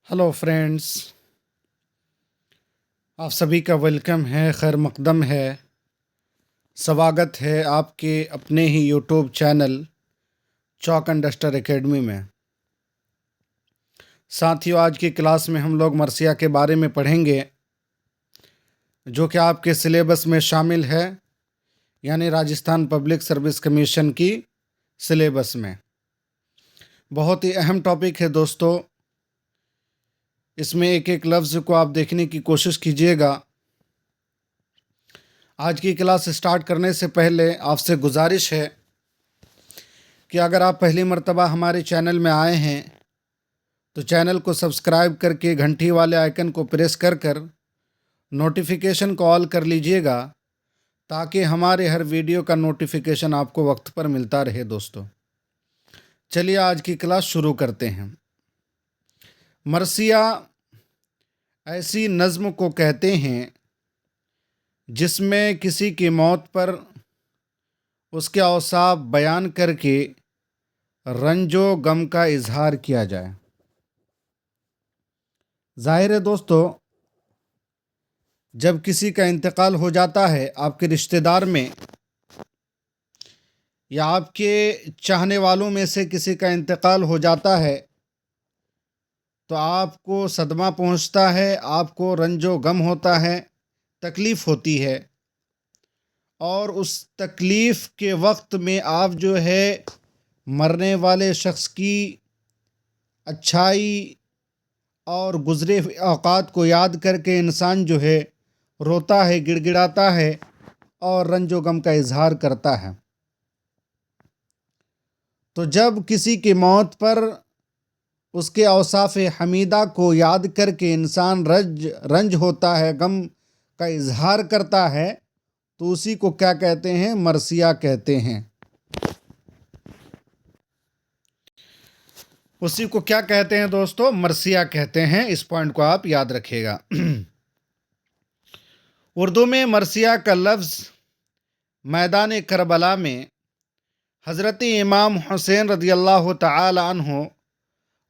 Hello friends, आप सभी का वेलकम है, खैर मकदम है। स्वागत है आपके अपने ही YouTube channel chalk and duster academy में। साथियों, आज की क्लास में हम लोग मरसिया के बारे में पढ़ेंगे, जो कि आपके सिलेबस में शामिल है, यानी राजस्थान पब्लिक सर्विस कमीशन की सिलेबस में। बहुत ही अहम टॉपिक है दोस्तों। इसमें एक एक लफ्ज़ को आप देखने की कोशिश कीजिएगा। आज की क्लास स्टार्ट करने से पहले आपसे गुजारिश है कि अगर आप पहली मर्तबा हमारे चैनल में आए हैं तो चैनल को सब्सक्राइब करके घंटी वाले आइकन को प्रेस कर नोटिफिकेशन को ऑल कर लीजिएगा, ताकि हमारे हर वीडियो का नोटिफिकेशन आपको वक्त पर मिलता रहे। दोस्तों, चलिए आज की क्लास शुरू करते हैं। मरसिया ऐसी नज़्म को कहते हैं जिसमें किसी की मौत पर उसके औसाफ बयान करके रंजो गम का इजहार किया जाए। जाहिर है दोस्तों, जब किसी का इंतकाल हो जाता है आपके रिश्तेदार में या आपके चाहने वालों में से किसी का इंतकाल हो जाता है तो आपको सदमा पहुंचता है, आपको रंजो गम होता है, तकलीफ़ होती है। और उस तकलीफ़ के वक्त में आप जो है मरने वाले शख्स की अच्छाई और गुज़रे हुए औक़ात को याद करके इंसान जो है रोता है, गिड़गिड़ाता है और रंजो गम का इजहार करता है। तो जब किसी की मौत पर उसके औसाफ हमीदा को याद करके इंसान रंज होता है, गम का इजहार करता है, तो उसी को क्या कहते हैं? मरसिया कहते हैं। उसी को क्या कहते हैं दोस्तों? मरसिया कहते हैं। इस पॉइंट को आप याद रखिएगा। उर्दू में मरसिया का लफ्ज़ मैदान करबला में हज़रत इमाम हुसैन रज़ियल्लाहु तआला अन्हु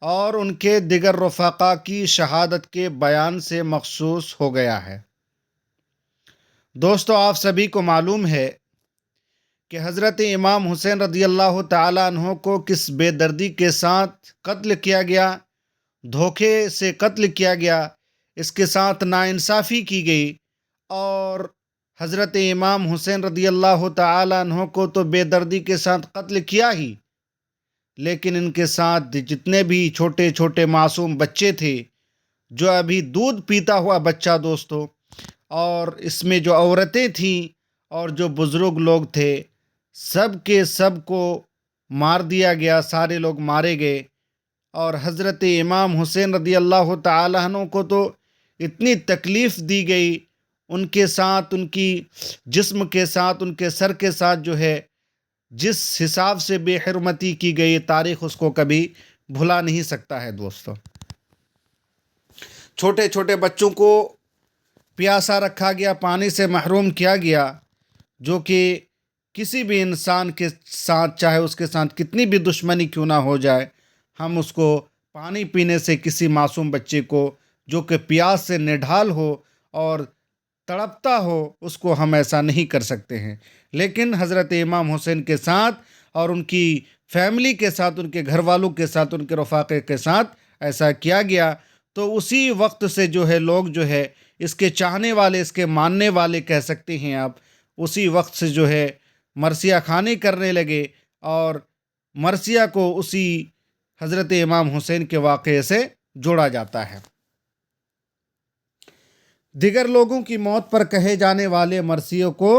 और उनके दिगर रफ़ाक़ा की शहादत के बयान से मख़सूस हो गया है। दोस्तों, आप सभी को मालूम है कि हज़रत इमाम हुसैन रज़ियल्लाहु तआला अन्हु को किस बेदर्दी के साथ कत्ल किया गया, धोखे से कत्ल किया गया, इसके साथ नाइंसाफ़ी की गई। और हज़रत इमाम हुसैन रज़ियल्लाहु तआला अन्हु को तो बेदर्दी के साथ कत्ल किया ही, लेकिन इनके साथ जितने भी छोटे छोटे मासूम बच्चे थे, जो अभी दूध पीता हुआ बच्चा दोस्तों, और इसमें जो औरतें थीं और जो बुज़ुर्ग लोग थे, सब के सब को मार दिया गया, सारे लोग मारे गए। और हज़रत इमाम हुसैन रज़ियल्लाहु तआला अन्हु को तो इतनी तकलीफ़ दी गई, उनके साथ, उनकी जिस्म के साथ, उनके सर के साथ जो है जिस हिसाब से बेहरमती की गई, तारीख़ उसको कभी भुला नहीं सकता है। दोस्तों, छोटे छोटे बच्चों को प्यासा रखा गया, पानी से महरूम किया गया, जो कि किसी भी इंसान के साथ, चाहे उसके साथ कितनी भी दुश्मनी क्यों ना हो जाए, हम उसको पानी पीने से, किसी मासूम बच्चे को जो कि प्यास से निढाल हो और तड़पता हो, उसको हम ऐसा नहीं कर सकते हैं। लेकिन हज़रत इमाम हुसैन के साथ और उनकी फैमिली के साथ, उनके घर वालों के साथ, उनके रफ़ाक़े के साथ ऐसा किया गया। तो उसी वक्त से जो है लोग जो है इसके चाहने वाले, इसके मानने वाले कह सकते हैं आप, उसी वक्त से जो है मरसिया खानी करने लगे। और मरसिया को उसी हज़रत इमाम हुसैन के वाक़े से जोड़ा जाता है। दिगर लोगों की मौत पर कहे जाने वाले मरसियों को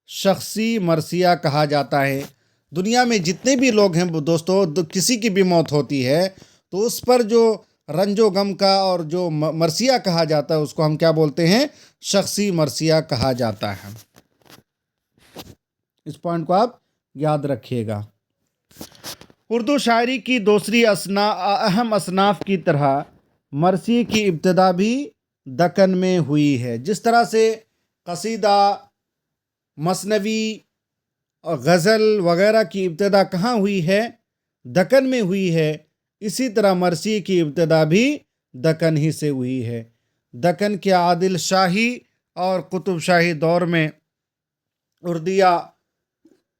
शख्सी मरसिया कहा जाता है। दुनिया में जितने भी लोग हैं दोस्तों, किसी की भी मौत होती है तो उस पर जो रंजो गम का और जो मरसिया कहा जाता है, उसको हम क्या बोलते हैं? शख्सी मरसिया कहा जाता है। इस पॉइंट को आप याद रखिएगा। उर्दू शायरी की दूसरी अहम असनाफ की तरह मरसी की इब्तिदा भी दक्कन में हुई है। जिस तरह से कसीदा, मसनवी और गज़ल वगैरह की इब्तिदा कहाँ हुई है? दक्कन में हुई है। इसी तरह मरसी की इब्तिदा भी दक्कन ही से हुई है। दक्कन के आदिल शाही और कुतुब शाही दौर में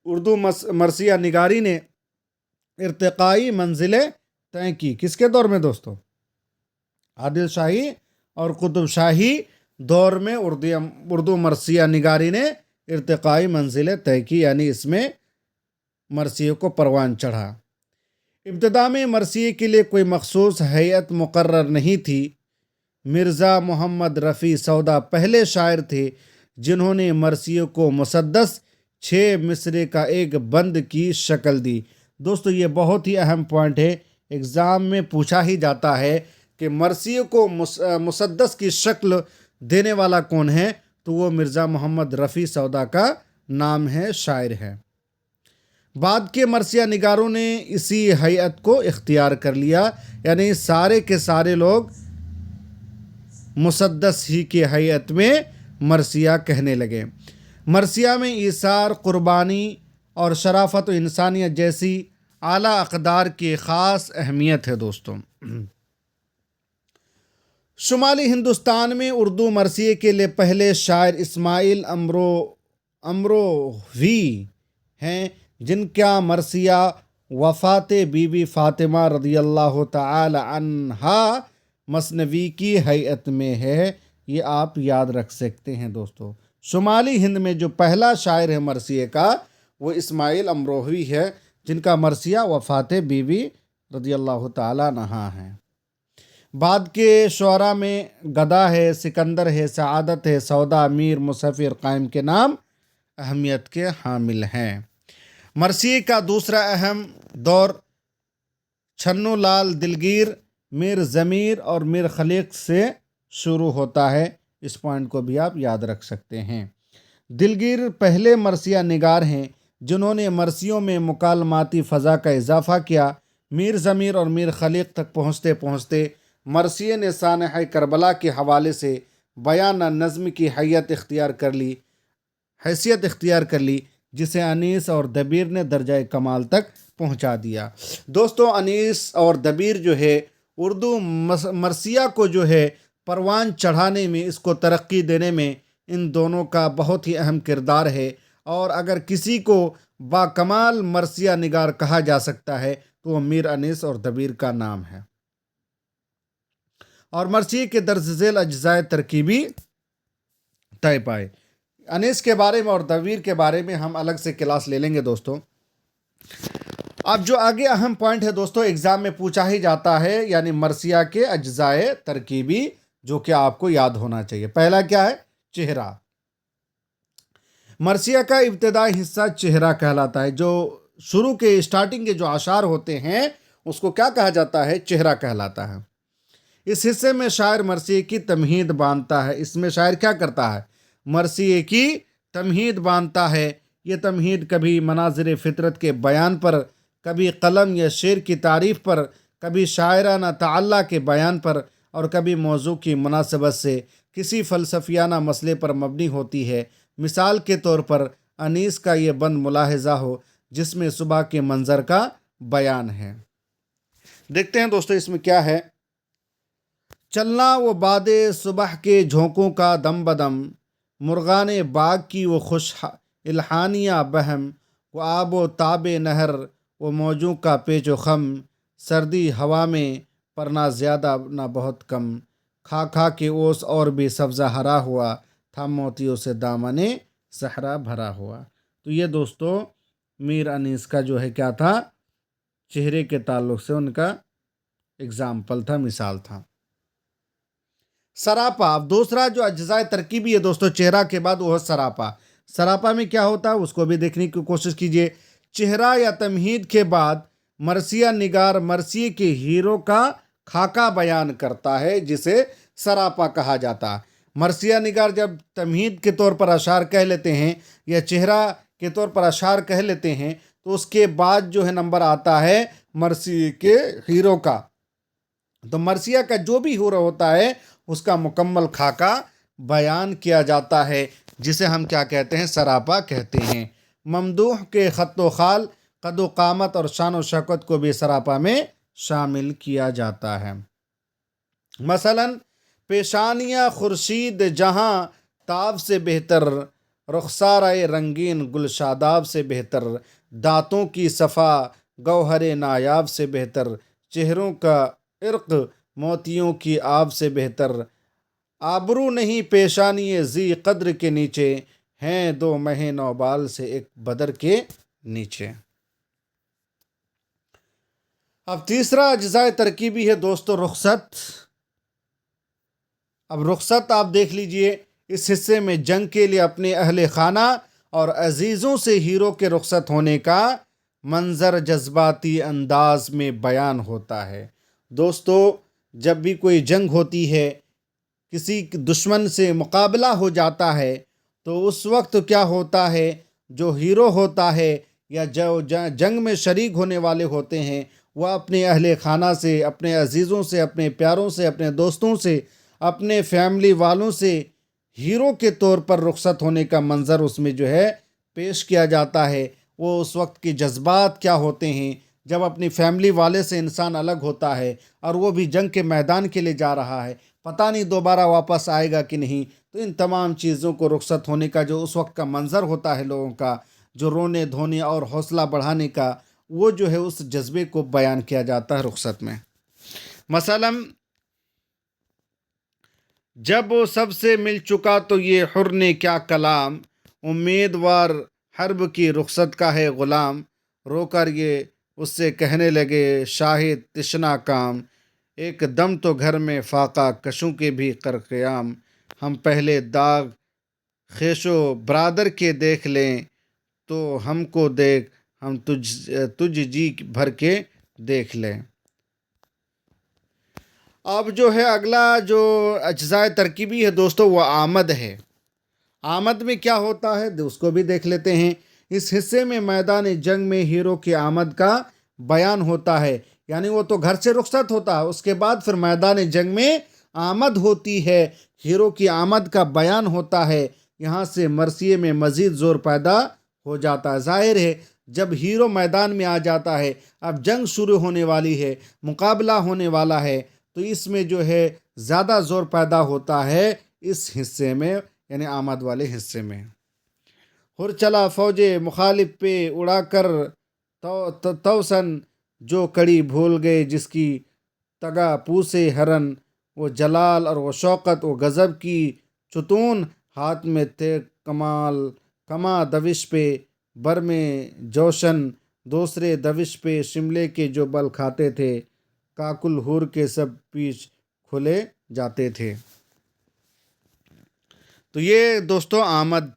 उर्दू मरसिया निगारी ने इर्तिकाई मंजिलें तय की। किसके दौर में दोस्तों? आदिल शाही और कुतुब शाही दौर में उर्दू मरसिया निगारी ने इर्तिकाई मंजिलें तय की, यानी इसमें मरसिए को परवान चढ़ा। इब्तिदा में मरसिए के लिए कोई मखसूस हैयत मुकर्रर नहीं थी। मिर्ज़ा मोहम्मद रफ़ी सौदा पहले शायर थे जिन्होंने मरसिए को मुसद्दस 6 मिसरे का एक बंद की शक्ल दी। दोस्तों ये बहुत ही अहम पॉइंट है, एग्ज़ाम में पूछा ही जाता है कि मरसिए को मुसद्दस की शक्ल देने वाला कौन है, तो वो मिर्ज़ा मोहम्मद रफ़ी सौदा का नाम है, शायर है। बाद के मरसिया निगारों ने इसी हैयत को इख्तियार कर लिया, यानी सारे के सारे लोग मुसद्दस ही की हैयत में मरसिया कहने लगे। मरसिया में ईसार, कुर्बानी और शराफत व इंसानियत जैसी आला अक़दार की ख़ास अहमियत है। दोस्तों शुमाली हिंदुस्तान में उर्दू मरसिए के लिए पहले शायर इस्माइल अमरोवी हैं, जिनका मरसिया वफ़ात बीबी फ़ातिमा रज़ियल्लाहु तआला अन्हा मसनवी की हैयत में है। ये आप याद रख सकते हैं। दोस्तों शुमाली हिंद में जो पहला शायर है मरसिए का, वो इस्माइल अमरोवी है, जिनका मरसिया वफ़ात बीबी रज़ियल्लाहु तआला अन्हा है। बाद के शुअरा में गदा है, सिकंदर है, सआदत है, सौदा, मीर, मुसफ़िर, कायम के नाम अहमियत के हामिल हैं। मरसिए का दूसरा अहम दौर छन्नू लाल दिलगीर, मीर ज़मीर और मीर खलीक से शुरू होता है। इस पॉइंट को भी आप याद रख सकते हैं। दिलगीर पहले मरसिया निगार हैं जिन्होंने मरसियों में मुकालमाती फ़ज़ा का इजाफ़ा किया। मीर ज़मीर और मीर खलीक तक पहुँचते पहुँचते मरसिए ने सानह करबला के हवाले से बयान नज़्म की हैसियत इख्तियार कर ली, जिसे अनीस और दबीर ने दर्जा कमाल तक पहुंचा दिया। दोस्तों अनीस और दबीर जो है उर्दू मरसिया को जो है परवान चढ़ाने में, इसको तरक्की देने में इन दोनों का बहुत ही अहम किरदार है। और अगर किसी को बाकमाल मरसिया निगार कहा जा सकता है तो वो मीर अनीस और दबीर का नाम है। और मरसिए के दर्ज झेल अज्जाए तरकीबी तय पाए। अनीस के बारे में और दबीर के बारे में हम अलग से क्लास ले लेंगे। दोस्तों अब जो आगे अहम पॉइंट है दोस्तों, एग्जाम में पूछा ही जाता है, यानी मरसिया के अज्जाए तरकीबी, जो कि आपको याद होना चाहिए। पहला क्या है? चेहरा। मरसिया का इब्तिदाई हिस्सा चेहरा कहलाता है। जो शुरू के स्टार्टिंग के जो अशार होते हैं उसको क्या कहा जाता है? चेहरा कहलाता है। इस हिस्से में शायर मरसिए की तमहीद बांधता है। इसमें शायर क्या करता है? मरसिए की तमहीद बांधता है। ये तमहीद कभी मनाज़िर फ़ितरत के बयान पर, कभी कलम या शेर की तारीफ़ पर, कभी शायराना ताल्ला के बयान पर और कभी मौजू की मुनासबत से किसी फ़लसफ़ियाना मसले पर मबनी होती है। मिसाल के तौर पर अनीस का ये बंद मुलाहिज़ा हो जिसमें सुबह के मंज़र का बयान है। देखते हैं दोस्तों इसमें क्या है। चलना वो बादे सुबह के झोंकों का दम बदम, मुर्गाने बाग की वो खुश इल्हानिया बहम, वो आबो ताबे नहर वो मौजों का पेचो खम, सर्दी हवा में पर ना ज़्यादा ना बहुत कम, खा खा के ओस और भी सब्ज़ा हरा हुआ था, मोतियों से दामने सहरा भरा हुआ। तो ये दोस्तों मीर अनीस का जो है क्या था? चेहरे के ताल्लुक़ से उनका एग्जाम्पल था, मिसाल था। सरापा। अब दूसरा जो अज्जाए तरकीबी है दोस्तों चेहरा के बाद, वो है सरापा। सरापा में क्या होता है उसको भी देखने की कोशिश कीजिए। चेहरा या तमहीद के बाद मरसिया निगार मरसिए के हीरो का खाका बयान करता है, जिसे सरापा कहा जाता है। मरसिया निगार जब तमहीद के तौर पर अशार कह लेते हैं या चेहरा के तौर पर अशार कह लेते हैं, तो उसके बाद जो है नंबर आता है मरसिए के हीरो का। तो मरसिया का जो भी हीरो होता है उसका मुकम्मल खाका बयान किया जाता है, जिसे हम क्या कहते हैं? सरापा कहते हैं। ममदूह के ख़त्तो खाल, कदो कामत और शान व शौकत को भी सरापा में शामिल किया जाता है। مثلاً پیشانیاں خورشید جہاں تاب سے بہتر، رخسارۂ رنگین گل شاداب سے بہتر، دانتوں کی صفا گوہر نایاب سے بہتر، چہروں کا عرق موتیوں کی آب سے بہتر، آبرو نہیں پیشانی ذی قدر کے نیچے، ہیں دو مہ نوبال سے ایک بدر کے نیچے۔ اب تیسرا اجزاء ترکیبی ہے دوستو رخصت۔ اب رخصت آپ دیکھ لیجئے، اس حصے میں جنگ کے لیے اپنے اہل خانہ اور عزیزوں سے ہیرو کے رخصت ہونے کا منظر جذباتی انداز میں بیان ہوتا ہے۔ دوستو جب بھی کوئی جنگ ہوتی ہے، کسی دشمن سے مقابلہ ہو جاتا ہے، تو اس وقت کیا ہوتا ہے، جو ہیرو ہوتا ہے یا جو جنگ میں شریک ہونے والے ہوتے ہیں، وہ اپنے اہل خانہ سے، اپنے عزیزوں سے، اپنے پیاروں سے، اپنے دوستوں سے، اپنے فیملی والوں سے ہیرو کے طور پر رخصت ہونے کا منظر اس میں جو ہے پیش کیا جاتا ہے۔ وہ اس وقت کے جذبات کیا ہوتے ہیں جب اپنی فیملی والے سے انسان الگ ہوتا ہے اور وہ بھی جنگ کے میدان کے لیے جا رہا ہے، پتہ نہیں دوبارہ واپس آئے گا کہ نہیں، تو ان تمام چیزوں کو رخصت ہونے کا جو اس وقت کا منظر ہوتا ہے لوگوں کا، جو رونے دھونے اور حوصلہ بڑھانے کا، وہ جو ہے اس جذبے کو بیان کیا جاتا ہے رخصت میں۔ مثلاً جب وہ سب سے مل چکا تو یہ حر نے کیا کلام، امیدوار حرب کی رخصت کا ہے غلام، رو کر یہ اس سے کہنے لگے شاہد تشنا کام، ایک دم تو گھر میں فاقہ کشوں کے بھی کر قیام، ہم پہلے داغ خیش و برادر کے دیکھ لیں، تو ہم کو دیکھ ہم تجھ جی بھر کے دیکھ لیں۔ اب جو ہے اگلا جو اجزاء ترکیبی ہے دوستو وہ آمد ہے۔ آمد میں کیا ہوتا ہے اس کو بھی دیکھ لیتے ہیں۔ اس حصے میں میدان جنگ میں ہیرو کی آمد کا بیان ہوتا ہے، یعنی وہ تو گھر سے رخصت ہوتا ہے، اس کے بعد پھر میدان جنگ میں آمد ہوتی ہے، ہیرو کی آمد کا بیان ہوتا ہے۔ یہاں سے مرثیے میں مزید زور پیدا ہو جاتا ہے۔ ظاہر ہے جب ہیرو میدان میں آ جاتا ہے، اب جنگ شروع ہونے والی ہے، مقابلہ ہونے والا ہے، تو اس میں جو ہے زیادہ زور پیدا ہوتا ہے اس حصے میں، یعنی آمد والے حصے میں۔ ہر چلا فوج مخالف پہ اڑا کر توسن، جو کڑی بھول گئے جس کی تگا پوسے ہرن، وہ جلال اور وہ شوقت وہ غضب کی ستون، ہاتھ میں تھے کما دوش پہ بر میں جوشن، دوسرے دوش پہ شملے کے جو بل کھاتے تھے، کاکل ہور کے سب پیچ کھلے جاتے تھے۔ تو یہ دوستو آمد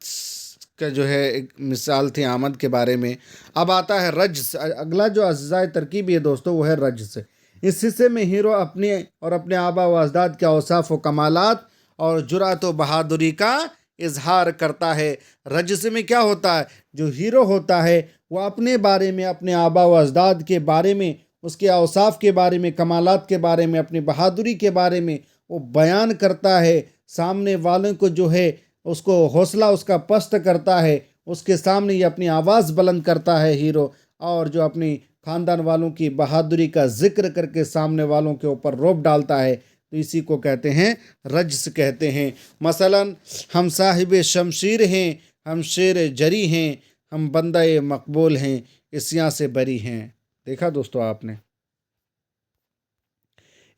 کا جو ہے ایک مثال تھی آمد کے بارے میں۔ اب آتا ہے رجز۔ اگلا جو اجزاء ترکیبی ہے دوستو وہ ہے رجز۔ اس حصے میں ہیرو اپنے آبا و اجداد کے اوصاف و کمالات اور جرأت و بہادری کا اظہار کرتا ہے۔ رجز میں کیا ہوتا ہے، جو ہیرو ہوتا ہے وہ اپنے بارے میں، اپنے آبا و اجداد کے بارے میں، اس کے اوصاف کے بارے میں، کمالات کے بارے میں، اپنی بہادری کے بارے میں وہ بیان کرتا ہے۔ سامنے والوں کو جو ہے اس کو حوصلہ اس کا پست کرتا ہے، اس کے سامنے یہ اپنی آواز بلند کرتا ہے ہیرو، اور جو اپنی خاندان والوں کی بہادری کا ذکر کر کے سامنے والوں کے اوپر روب ڈالتا ہے، تو اسی کو کہتے ہیں رجس کہتے ہیں۔ مثلاً ہم صاحب شمشیر ہیں، ہم شیر جری ہیں، ہم بندہ مقبول ہیں، عصیاں سے بری ہیں۔ دیکھا دوستو آپ نے،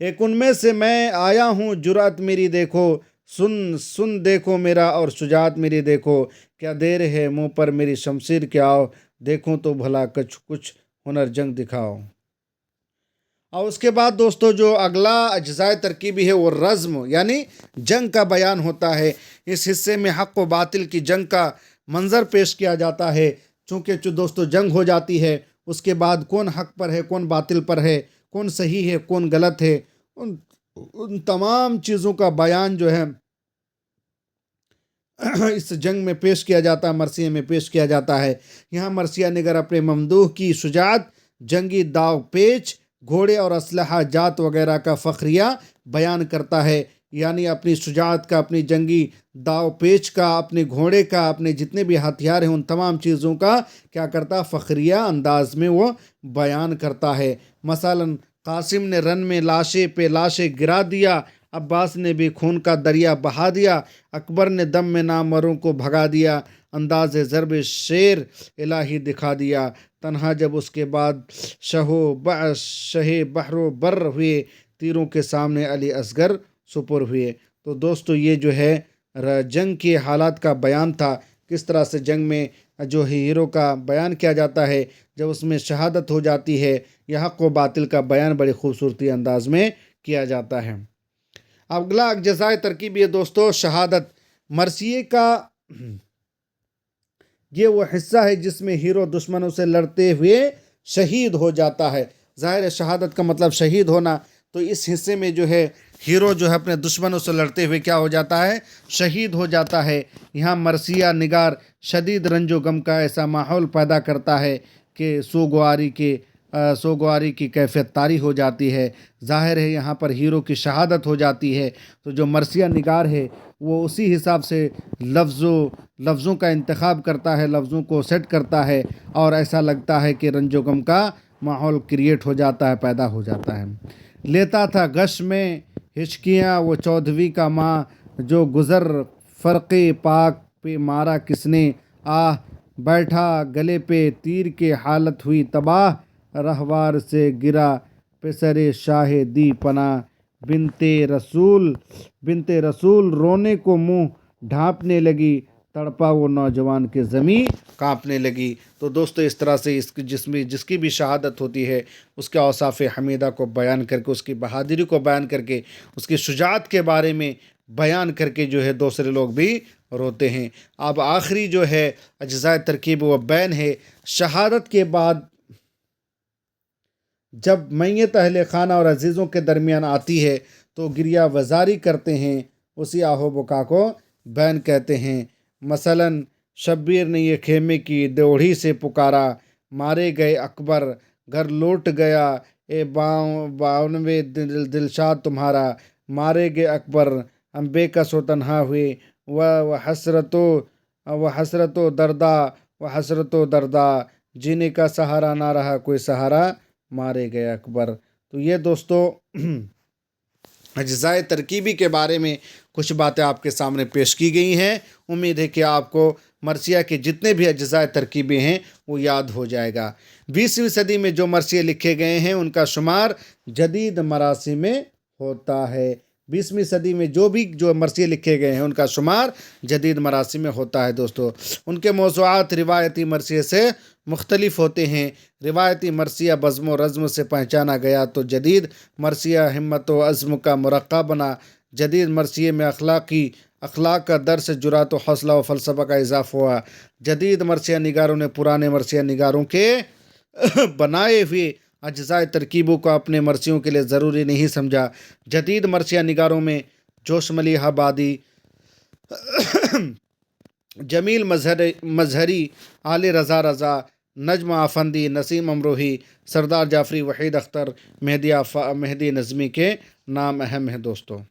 ایک ان میں سے میں آیا ہوں، جرأت میری دیکھو، سن دیکھو میرا اور شجاعت میری دیکھو، کیا دیر ہے منہ پر میری شمشیر کے آؤ، دیکھوں تو بھلا کچھ ہنر جنگ دکھاؤ۔ اور اس کے بعد دوستو جو اگلا اجزاء ترکیبی ہے وہ رزم، یعنی جنگ کا بیان ہوتا ہے۔ اس حصے میں حق و باطل کی جنگ کا منظر پیش کیا جاتا ہے۔ چونکہ دوستو جنگ ہو جاتی ہے، اس کے بعد کون حق پر ہے، کون باطل پر ہے، کون صحیح ہے، کون غلط ہے، ان تمام چیزوں کا بیان جو ہے اس جنگ میں پیش کیا جاتا ہے، مرثیے میں پیش کیا جاتا ہے۔ یہاں مرثیہ نگار اپنے ممدوح کی شجاعت، جنگی داو پیچ، گھوڑے اور اسلحہ جات وغیرہ کا فخریہ بیان کرتا ہے، یعنی اپنی شجاعت کا، اپنی جنگی داو پیچ کا، اپنے گھوڑے کا، اپنے جتنے بھی ہتھیار ہیں ان تمام چیزوں کا کیا کرتا، فخریہ انداز میں وہ بیان کرتا ہے۔ مثلاً कासिम ने रन में लाशें पे लाशें गिरा दिया, अब्बास ने भी खून का दरिया बहा दिया, अकबर ने दम में नामवरों को भगा दिया, अंदाज़ ज़रब शेर इलाही दिखा दिया। तन्हा जब उसके बाद शहे बहरो बर हुए, तीरों के सामने अली असगर सुपुर हुए। तो दोस्तों ये जो है जंग के हालात का बयान था, किस तरह से जंग में जो हीरो का बयान किया जाता है, जब उसमें शहादत हो जाती है, यह हक़ व बातिल का बयान बड़ी खूबसूरती अंदाज में किया जाता है। अगला अज्जाए तरकीब ये दोस्तों शहादत। मरसिए का ये वो हिस्सा है जिसमें हीरो दुश्मनों से लड़ते हुए शहीद हो जाता है। ज़ाहिर है शहादत का मतलब शहीद होना, तो इस हिस्से में जो है हीरो जो है अपने दुश्मनों से लड़ते हुए क्या हो जाता है, शहीद हो जाता है। यहाँ मरसिया निगार शदीद रंजो गम का ऐसा माहौल पैदा करता है कि सोगवारी की कैफियत तारी हो जाती है। ज़ाहिर है यहाँ पर हीरो की शहादत हो जाती है, तो जो मरसिया निगार है वो उसी हिसाब से लफ्ज़ों का इंतखाब करता है, लफ्ज़ों को सेट करता है, और ऐसा लगता है कि रंजो गम का माहौल क्रिएट हो जाता है, पैदा हो जाता है। लेता था गश में हिचकियाँ वो चौधरी का माँ, जो गुज़र फ़र्क़े पाक पे मारा किसने, आह बैठा गले पे तीर के हालत हुई तबाह, रहवार से गिरा पेसरे शाह दी पना, बिनते रसूल रोने को मुंह ढांपने लगी, तड़पा वो नौजवान के ज़मीं कांपने लगी। तो दोस्तों इस तरह से जिसकी भी शहादत होती है उसके औसाफ़ हमीदा को बयान करके, उसकी बहादुरी को बयान करके, उसकी शुजाअत के बारे में बयान करके जो है दूसरे लोग भी रोते हैं। अब आखिरी जो है अज्जाए तरकीब वो बैन है। शहादत के बाद जब मैयत अहले खाना और अजीज़ों के दरमियान आती है तो गिरिया वज़ारी करते हैं, उसी आहो बुका को बैन कहते हैं। मसलन शब्बीर ने ये खेमे की दौड़ी से पुकारा, मारे गए अकबर घर लौट गया, ए 52वें दिलशाद तुम्हारा, मारे गए अकबर हम बेकस व तन्हा हुए, वह हसरतो दर्दा, जीने का सहारा ना रहा कोई सहारा, मारे गए अकबर। तो ये दोस्तों अज्जाए तरकीबी के बारे में कुछ बातें आपके सामने पेश की गई हैं। उम्मीद है कि आपको मरसिया के जितने भी अज्जाए तरकीबी हैं वो याद हो जाएगा। 20वीं सदी में जो मरसिए लिखे गए हैं उनका शुमार जदीद मरासी में होता है। 20वीं सदी में जो मरसिए लिखे गए हैं उनका शुमार जदीद मरासी में होता है। दोस्तों उनके मौज़ूआत रिवायती मरसिए से मुख्तलिफ होते हैं। रिवायती मरसिया बज़्म व रज़्म से पहचाना गया तो जदीद मरसिया हिम्मत व अज़्म का मुरक्का बना। जदीद मरसिए में अखलाक का दर्स, जुरात व हौसला व फ़लसफ़ा का इज़ाफ़ा हुआ। जदीद मरसिया निगारों ने पुराने मरसिया निगारों के बनाए हुए अज्जाए तरकीबों को अपने मरसियों के लिए ज़रूरी नहीं समझा। जदीद मरसिया निगारों में जोश मलिहाबादी, जमील मजहरी, आले रज़ा, नजम आफंदी, नसीम अमरोही, सरदार जाफरी, वहीद अख्तर, मेहदी नज़मी के नाम अहम हैं। दोस्तों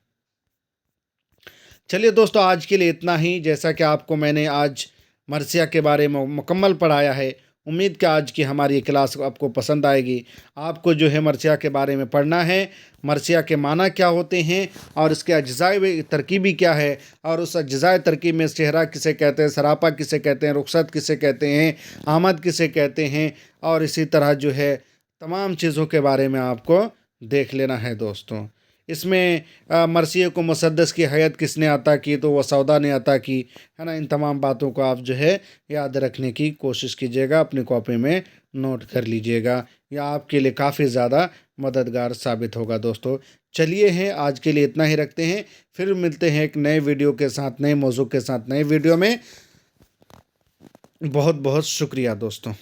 चलिए दोस्तों आज के लिए इतना ही। जैसा कि आपको मैंने आज मरसिया के बारे में मुकम्मल पढ़ाया है, उम्मीद कि आज की हमारी क्लास आपको पसंद आएगी। आपको जो है मरसिया के बारे में पढ़ना है, मरसिया के माना क्या होते हैं और इसके अज्जाए तरकीबी क्या है, और उस अज्जाए तरकीब में चेहरा किसे कहते हैं, सरापा किसे कहते हैं, रुखसत किसे कहते हैं, आमद किसे कहते हैं, और इसी तरह जो है तमाम चीज़ों के बारे में आपको देख लेना है। दोस्तों इसमें मरसिए को मुसद्दस की हैत किसने अता की, तो वह सौदा ने अता की, है ना। इन तमाम बातों को आप जो है याद रखने की कोशिश कीजिएगा, अपनी कॉपी में नोट कर लीजिएगा, यह आपके लिए काफ़ी ज़्यादा मददगार साबित होगा। दोस्तों चलिए हैं आज के लिए इतना ही रखते हैं, फिर मिलते हैं एक नए वीडियो के साथ, नए मौजू के साथ, नए वीडियो में। बहुत बहुत शुक्रिया दोस्तों।